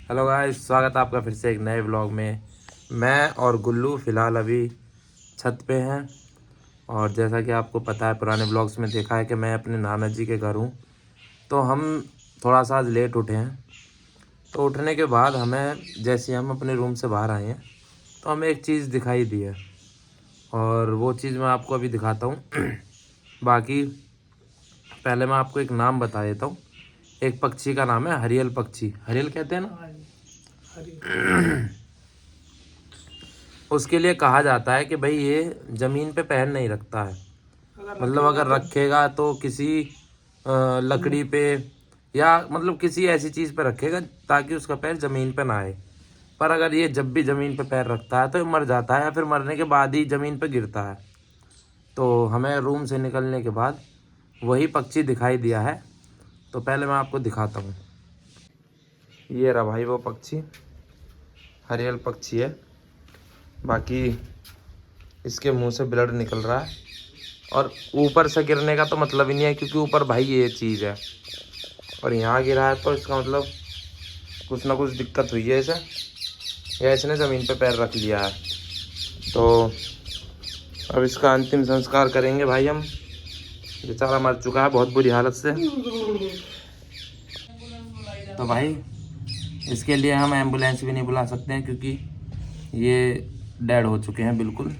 Hello guys, स्वागत है आपका फिर से एक नए ब्लॉग में। मैं और गुल्लू फ़िलहाल अभी छत पे हैं। और जैसा कि आपको पता है, पुराने ब्लॉग्स में देखा है कि मैं अपने नाना जी के घर हूँ। तो हम थोड़ा सा आज लेट उठे हैं। तो उठने के बाद हमें, जैसे हम अपने रूम से बाहर आए हैं, तो हमें एक चीज़ दिखाई दी है और वो चीज़ मैं आपको अभी दिखाता हूँ। बाकी पहले मैं आपको एक नाम बता देता हूँ। एक पक्षी का नाम है हरियल पक्षी। हरियल कहते हैं ना। उसके लिए कहा जाता है कि भाई ये ज़मीन पे पैर नहीं रखता है। मतलब अगर रखेगा तो किसी लकड़ी पे या मतलब किसी ऐसी चीज़ पे रखेगा ताकि उसका पैर ज़मीन पे ना आए। पर अगर ये जब भी ज़मीन पे पैर रखता है तो ये मर जाता है या फिर मरने के बाद ही ज़मीन पे गिरता है। तो हमें रूम से निकलने के बाद वही पक्षी दिखाई दिया है। तो पहले मैं आपको दिखाता हूँ। ये रहा भाई वो पक्षी, हरियल पक्षी है। बाकी इसके मुंह से ब्लड निकल रहा है और ऊपर से गिरने का तो मतलब ही नहीं है, क्योंकि ऊपर भाई ये चीज़ है और यहाँ गिरा है तो इसका मतलब कुछ ना कुछ दिक्कत हुई है इसे, या इसने ज़मीन पे पैर रख लिया है। तो अब इसका अंतिम संस्कार करेंगे भाई हम। बेचारा मर चुका है बहुत बुरी हालत से। तो भाई इसके लिए हम एम्बुलेंस भी नहीं बुला सकते हैं क्योंकि ये डेड हो चुके हैं बिल्कुल।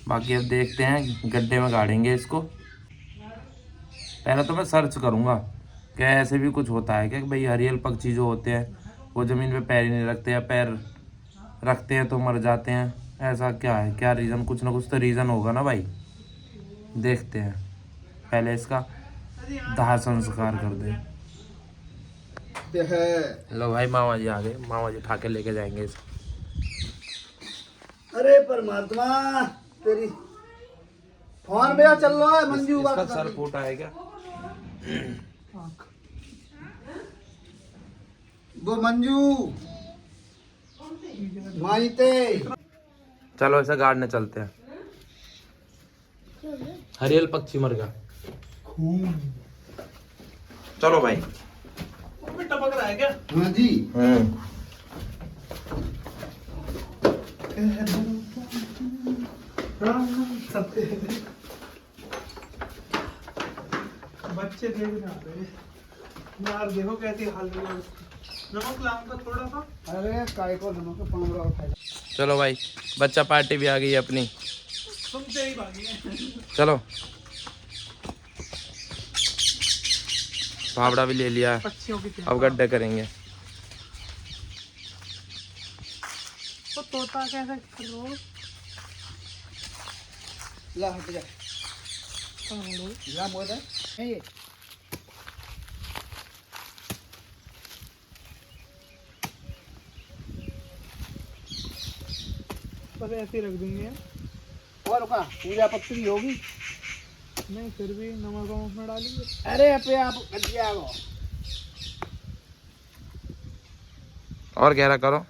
बाकी अब देखते हैं, गड्ढे में गाड़ेंगे इसको। पहले तो मैं सर्च करूँगा क्या ऐसे भी कुछ होता है क्या कि भाई हरियल पक्षी जो होते हैं वो ज़मीन पे पैर ही नहीं रखते, या पैर रखते हैं तो मर जाते हैं। ऐसा क्या है, क्या रीज़न? कुछ ना कुछ तो रीज़न होगा ना भाई। देखते हैं, पहले इसका दाह संस्कार कर दे। लो भाई, मामा जी आ गए। मामा जी उठा के लेके जाएंगे इसको। अरे परमात्मा तेरी फोन में चल रहा है। मंजू बात इसका कर सर रही। फूटा है क्या? वो मंजू माइते चलो इसे गाड़ने चलते हैं। हरियल पक्षी मर गया। चलो भाई। टपक रहा है क्या? हाँ जी। बच्चे देख रहे हैं यार, देखो कैसी हालत है उसकी। नमक लाऊं का थोड़ा सा? अरे काय को नमक का 15 उठाया। चलो भाई, बच्चा पार्टी भी आ गई है अपनी। तुमसे ही भागी है। चलो, फावड़ा भी ले लिया है। पक्षियों की अब गड्ढे करेंगे। तो तोता कैसे कर लो? ला हट जा। ला मोद है ये। बस ऐसे ही रख दूंगे। और का पूजा पक्षी होगी। नहीं, फिर भी नमक वमक में डालेंगे। अरे अपने आप हट गया वो। और गहरा करो।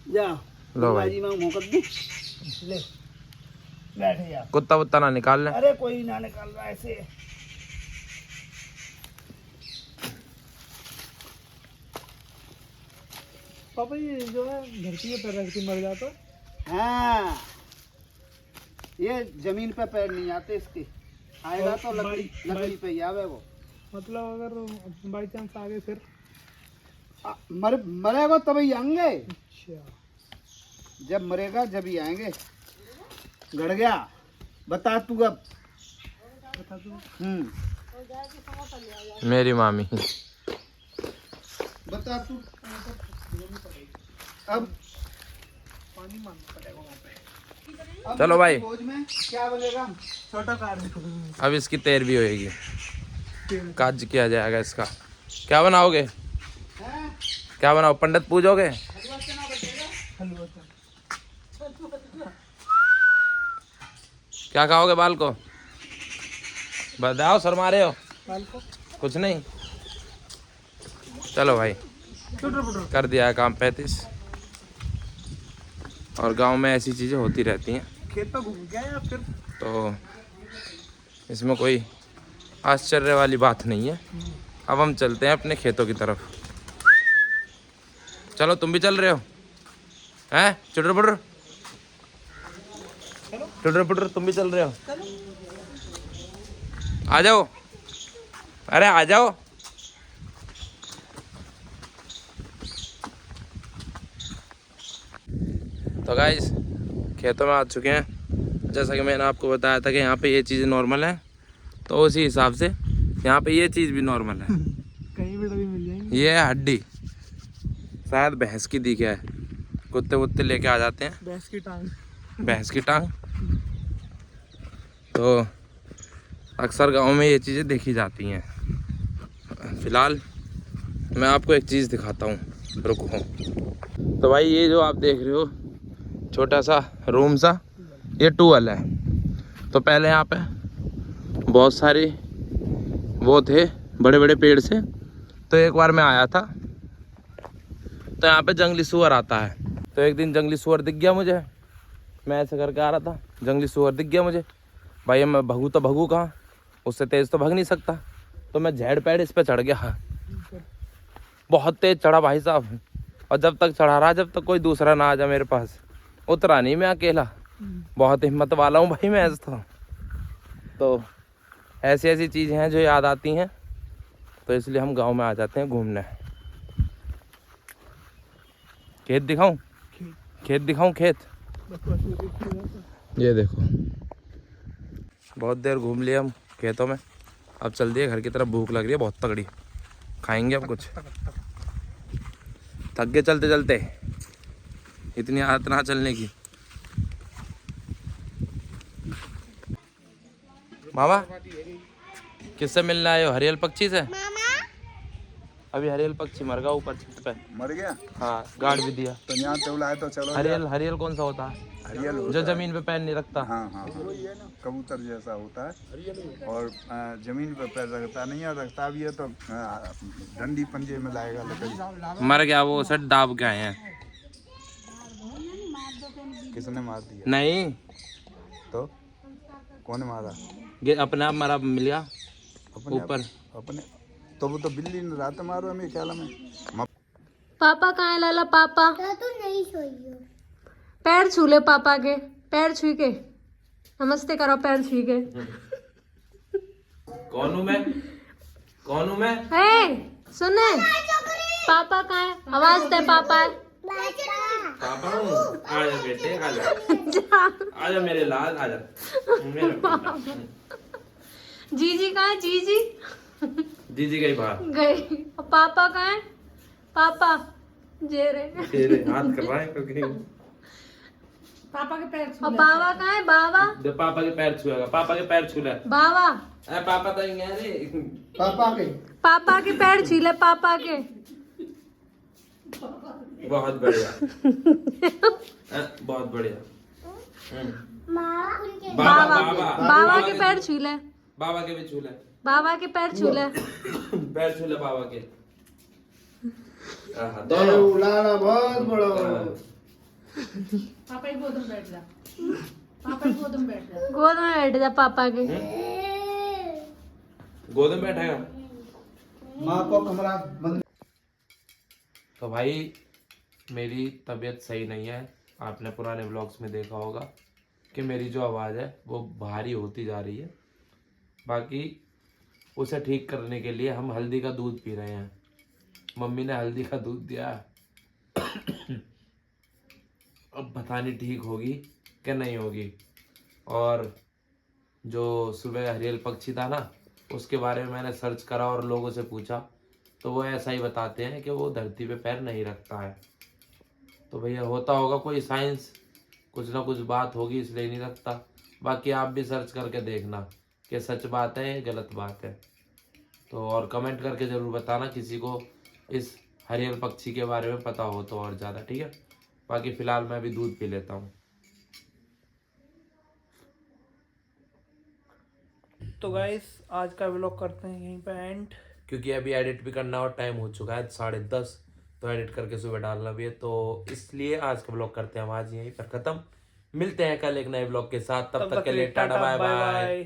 जा लो भाई, जी मैं मुंह कर दूं। ले बैठ जा। कुत्ता वुत्ता ना निकाल ले। अरे कोई ना निकाल रहा ऐसे। पापा ये जो है धरती पे पैर रखती मर जाता। हाँ, ये जमीन पे पैर नहीं आते इसके। आएगा तो लकड़ी पे ही आवे वो। मतलब अगर बाई चांस आगे फिर मरेगा तभी आएंगे। अच्छा, जब मरेगा जब ही आएंगे। गड़ गया बता तू अब। बता दो। मेरी मामी। बता तू अब। पानी मांगना पड़ेगा वहाँ पे। अब चलो भाई, भोज में क्या बनेगा? छोटा कार है। अब इसकी तैर भी होएगी, काज किया जाएगा इसका। क्या बनाओगे? हैं? क्या बनाओ? पंडित पूजोगे? हलवा चना बचेगा। हलवा चना। क्या खाओगे बाल को? बताओ, शर्मा रहे हो? बाल को कुछ नहीं। चलो भाई, कर दिया है काम 35। और गांव में ऐसी चीज़ें होती रहती हैं। खेत पर घूम गया या फिर तो इसमें कोई आश्चर्य वाली बात नहीं है। अब हम चलते हैं अपने खेतों की तरफ। चलो तुम भी चल रहे हो हैं? चुटर पुटर टुटर पुटर तुम भी चल रहे हो? आ जाओ, अरे आ जाओ। तो गाइस खेतों में आ चुके हैं। जैसा कि मैंने आपको बताया था कि यहाँ पे ये चीज़ें नॉर्मल है, तो उसी हिसाब से यहाँ पे ये चीज़ भी नॉर्मल है। कहीं भी डबी मिल जाएंगी। ये है हड्डी, शायद भैंस की दी है। कुत्ते वुत्ते लेके आ जाते हैं। भैंस की टांग। भैंस की टांग। तो अक्सर गांव में ये चीज़ें देखी जाती हैं। फिलहाल मैं आपको एक चीज़ दिखाता हूँ, रुको। तो भाई ये जो आप देख रहे हो छोटा सा रूम सा, ये टूअल है। तो पहले यहाँ पे बहुत सारे वो थे बड़े बड़े पेड़ से। तो एक बार मैं आया था तो यहाँ पे जंगली सूअर आता है। तो एक दिन जंगली सूअर दिख गया मुझे। मैं ऐसे करके आ रहा था, जंगली सूअर दिख गया मुझे। भाई मैं भगूँ तो भगूँ कहाँ, उससे तेज़ तो भाग नहीं सकता। तो मैं झेड़ पैड़ इस पर चढ़ गया। बहुत तेज़ चढ़ा भाई साहब। और जब तक चढ़ा रहा, जब तक कोई दूसरा ना आ जाए मेरे पास, उतरा नहीं मैं अकेला। बहुत हिम्मत वाला हूँ भाई मैं ऐसा। तो ऐसी ऐसी चीज़ें हैं जो याद आती हैं, तो इसलिए हम गांव में आ जाते हैं घूमने। खेत दिखाऊं? खेत दिखाऊं? खेत ये देखो। बहुत देर घूम लिया हम खेतों में। अब चल दिए घर की तरफ। भूख लग रही है बहुत तगड़ी, खाएंगे अब कुछ। थक गए चलते चलते, इतनी आदत ना चलने की। मामा किससे मिलने आए हो? हरियल पक्षी से? अभी हरियल पक्षी मर गया ऊपर छत पे। मर गया? हाँ, गाड़ भी दिया। तो यहाँ से बुलाए तो चलो। हरियल हरियल कौन सा होता है? हरियल जो जमीन पे पैर नहीं रखता। हाँ हाँ, कबूतर जैसा होता है और जमीन पे पैर रखता नहीं है। रखता भी है तो डंडी पंजे में लाएगा लकड़ी। मर गया वो, सट दाब के आए हैं। किसने मार दिया? नहीं, तो कौन मारा? ये अपने आप मरा, मिल गया अपने ऊपर। अपने तो वो तो बिल्ली ने रात मारो हमें ख्याल में। पापा कहाँ है लाला? पापा तो नहीं सोई हो। पैर छू ले पापा के, पैर छू के नमस्ते करो, पैर छू के। कौन हूँ मैं? कौन हूँ मैं? सुने पापा कहाँ है? आवाज दे पापा। पापा हूँ। आजा बेटे, आजा आजा मेरे लाल, आजा मेरे बेटा। जीजी कहाँ है? जीजी दीदी गई बाहर। गई। पापा कहाँ है? पापा जे रहे तेरे हाथ कर रहा है क्योंकि पापा के पैर छू। और बाबा कहाँ है? बाबा जब पापा के पैर छुएगा, पापा के पैर छू ले। बाबा अरे पापा तो यहाँ रे। पापा के पैर छू ले, पापा के। बहुत बढ़िया। बहुत बढ़िया। बाबा बाबा के पैर छू ले। बाबा के भी छू ले। बाबा के पैर छू ले। पैर छू ले बाबा के। दोनों लाला बहुत बड़ा हो। पापा ही गोद में बैठ जा। पापा ही गोद में बैठ जा। गोद में बैठ जा पापा के। गोद में बैठेगा। माँ को कमरा बंद। तो भाई मेरी तबीयत सही नहीं है। आपने पुराने व्लॉग्स में देखा होगा कि मेरी जो आवाज़ है वो भारी होती जा रही है। बाकी उसे ठीक करने के लिए हम हल्दी का दूध पी रहे हैं। मम्मी ने हल्दी का दूध दिया। अब पता नहीं ठीक होगी कि नहीं होगी। और जो सुबह हरियल पक्षी था ना, उसके बारे में मैंने सर्च करा और लोगों से पूछा, तो वो ऐसा ही बताते हैं कि वो धरती पे पैर नहीं रखता है। तो भैया होता होगा कोई साइंस, कुछ ना कुछ बात होगी इसलिए नहीं रखता। बाकी आप भी सर्च करके देखना कि सच बात है या गलत बात है। तो और कमेंट करके ज़रूर बताना किसी को इस हरियल पक्षी के बारे में पता हो तो और ज़्यादा, ठीक है। बाकी फ़िलहाल मैं भी दूध पी लेता हूँ। तो गाइस आज का व्लॉग करते हैं यहीं पे एंड, क्योंकि अभी एडिट भी करना और टाइम हो चुका है 10:30, तो एडिट करके सुबह डालना भी है। तो इसलिए आज का व्लॉग करते हैं हम आज यहीं पर ख़त्म। मिलते हैं कल एक नए ब्लॉग के साथ, तब तक के लिए टाटा बाय बाय।